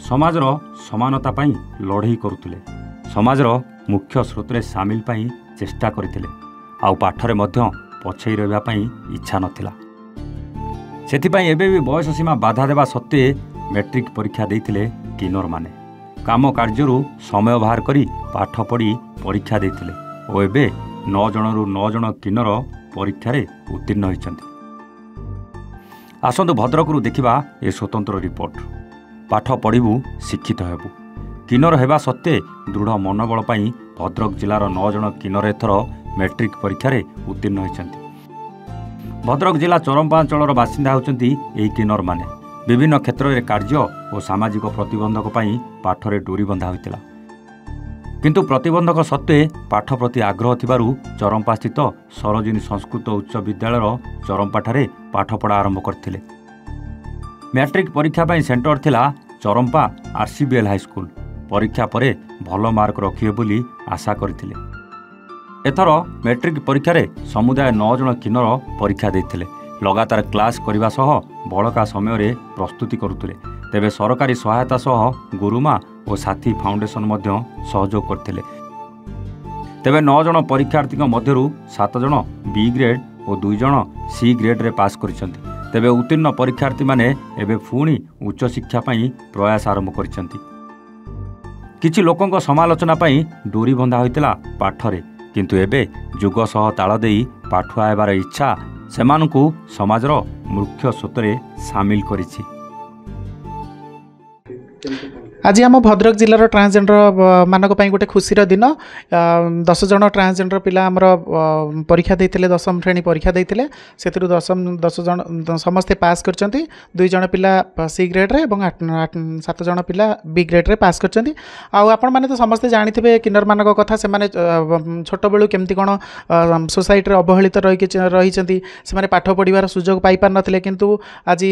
समाजर समानता पाई लड़ई करुले समाजर मुख्य स्रोत सामिल पाई चेष्टा करथिले आउ पाठरे मध्य पछई रहिबा पाई इच्छा नथिला सेथिपाई एबे भी बयस सीमा बाधा देवा सत्वे मैट्रिक परीक्षा देइथिले किन्नर माने काम कार्यरू समय बाहर करी पाठ पढ़ी परीक्षा देइथिले ओ एबे 9 जनरू 9 जन किन्नर परीक्षा रे उत्तीर्ण होइछन्ति। आसंतु भद्रकरू देखिबा ए स्वतंत्र रिपोर्ट। पाठ पढ़िबू शिक्षित हेबू किन्नर हेबा सत्वे दृढ़ मनोबल पाई भद्रक जिलार 9 जन किन्नर एथर मैट्रिक परीक्षा रे उत्तीर्ण होइछन्ति। भद्रक जिला चरंपा अंचलर बासिंदा होउछन्ति एही किन्नर माने विभिन्न क्षेत्र में कार्य और सामाजिक प्रतिबंधक पाई पाठरे डोरी बंधा होइतिला किंतु प्रतिबंधक सत्वे पाठ प्रति आग्रह थिबारु चरंपा स्थित सरोजिनी संस्कृत उच्च विद्यालयर चरंपाठारे पाठपढ़ा आरंभ करथिले। मैट्रिक परीक्षा पाई सेंटर थिला चरंपा आरसीबीएल हाईस्कूल परीक्षा परे भल मार्क रखिए बोली आशा करथिले। एथर मैट्रिक परीक्षा रे समुदाय 9 जन किन्नर परीक्षा देथिले लगातार क्लास करने सह बड़का समय रे प्रस्तुति करुले तेबे सरकारी सहायता सह गुरुमा और साथी फाउंडेशन मध्य सहयोग करथिले। तेबे 9 जन परीक्षार्थी मध्यरु 7 जन बी ग्रेड और 2 जन सी ग्रेड रे पास करिसंती। तेबे उत्तीर्ण परीक्षार्थी माने एबे पुणी उच्च शिक्षा पाई प्रयास आरंभ करिसंती। किछि लोकंक समालोचना पाई डोरी बंधा होइतिला पाठरे किंतु एबे जुग सह ताल देई पाठुआ हेबार इच्छा सेमानकु समाजर मुख्य स्रोतरे सामिल करिछि। आज आम भद्रक जिलार ट्रांसजेंडर मानक गोटे खुशीर दिन 10 जन ट्रांसजेंडर पिला आमर परीक्षा देइथिले 10म श्रेणी परीक्षा देइथिले सेतिरु 10 जन समस्ते पास करचंती 2 जन पिला सी ग्रेड रे एवं 7 जन पिला बी ग्रेड रे पास करचंती। आउ आपण माने तो समस्ते जानिथिबे किन्नर मानक कथा से माने छोट बेलु केमती कोन सोसाइटी रे अवहेलित रहिचंती से माने पाठ पढिबार सुयोग पाई पार नथिले किंतु आज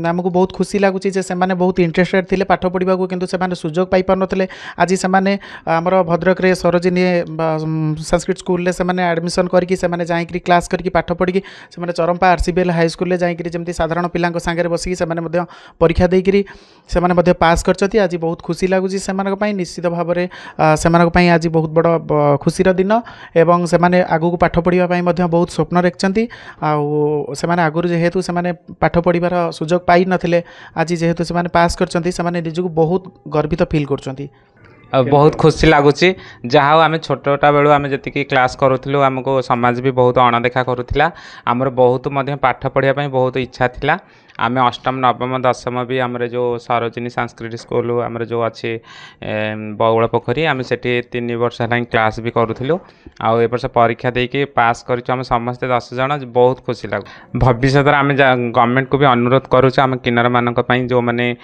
हमकु बहुत खुशी लागुची जे से माने बहुत इंटरेस्टेड थिले पाठ पढिबा किंतु से माने सुयोग पाई पार नथिले। आज से माने हमर भद्रक रे सरोजिनी संस्कृत स्कूल रे से माने एडमिशन करके से माने जाई क्लास करके पाठ पढ़ी से माने चरंपा आरसीबीएल हाई स्कूल रे जाई जेमती साधारण पिलांक संगे बसिकी से माने मध्य परीक्षा देई करी से माने मध्य पास करचती। आज बहुत खुशी लागुची से मानक पई निश्चित भाव रे से मानक पई आज बहुत बड़ खुशीर दिन एवं से माने आगु को पाठ पढ़िबा पई मध्य बहुत स्वप्न रखचंती। आ से माने आगु जेहेतु से माने पाठ पढ़िबार सुयोग पाई नथिले आज जेहेतु से माने पास करचंती से माने निजु बहुत गर्वित फील करचंती। बहुत खुशी लगुच जहाँ आम छोटा बेलू आम जी क्लास करूँ आमको समाज भी बहुत अणदेखा करूला आमर बहुत पाठ पढ़ाई बहुत इच्छा थिला। आम अष्टम नवम दशम भी आम जो सरोजिनी सांस्कृतिक स्कूल आम जो अच्छी बउल पोखरी आम से 3 वर्ष है क्लास भी करूँ आउ ए वर्ष परीक्षा देकी पास करें समस्ते 10 जन बहुत खुशी लगे। भविष्य आम गवर्नमेंट को भी अनुरोध करुँ आम किन्नर मानक जो मैंने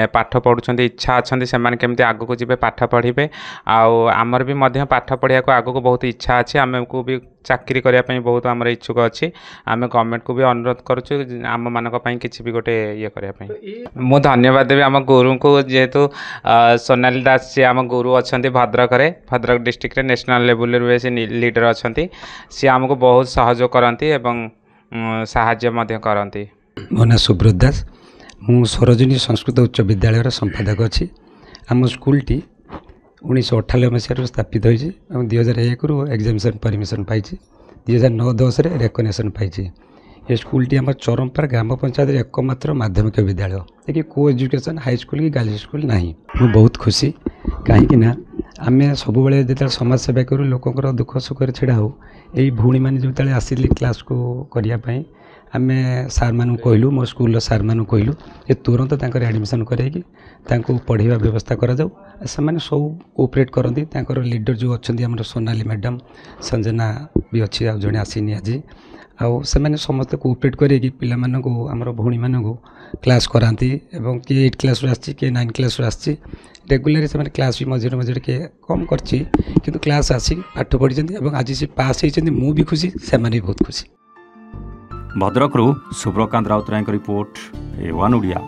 पाठ पढ़ुं इच्छा अच्छा से केमती आगू जी पाठ पढ़े आमर भी पाठ पढ़ा को आगू बहुत इच्छा अच्छी आमको भी चाकरी करने बहुत आम इच्छुक अच्छी आम गवर्नमेंट को भी अनुरोध करुँ आम मानक किसी भी गोटे ये करने। मु धन्यवाद देवी आम गुरु को जेहेतु सोनाली दास जी आम गुरु अच्छा भद्रक डिस्ट्रिक्ट रे नेशनल लेवल रे से लीडर अच्छा सी आमको बहुत सहयोग करती साहाय्य करती। मो ना सुब्रत दास मु सरोजिनी संस्कृत उच्च विद्यालय संपादक अच्छी। आम स्कूल टी 1998 मसीह स्थापित होती 2001 रु एग्जामिनेशन परमिशन पाई 2009-10 रेकग्निशन पाई। ये स्कूल टी आम चरंपार ग्राम पंचायत एकमात्र माध्यमिक विद्यालय देखिए को एजुकेशन हाई स्कूल कि गर्ल्स स्कूल ना। मुझे बहुत खुशी कहीं आम सब जो समाज सेवा करूँ लोकर दुख सुख छड़ा हो यही भूणी मैंने जो आसिले क्लास को करने आम सार मान कहलु मो स्कूल सार मान कहलु ये तुरंत एडमिशन करके पढ़ाई व्यवस्था करा जाऊ से मैंने सब कोऑपरेट करती लीडर जो अच्छा सोनाली मैडम संजना भी अच्छी जड़े आसनी आज आउ से मैंने समस्त कोऑपरेट करके पिला आमर भौणी मानू क्लास कराती एवं किए 8 क्लास आसी किए 9 क्लास आसी रेगुलर से क्लास भी मझे मझे कम कर क्लास आसी पाठ पढ़ी आज से पास होती मु भी खुशी से भी बहुत खुशी। भद्रकरू सुब्रकांत राउतराय रिपोर्ट A1 ओडिया।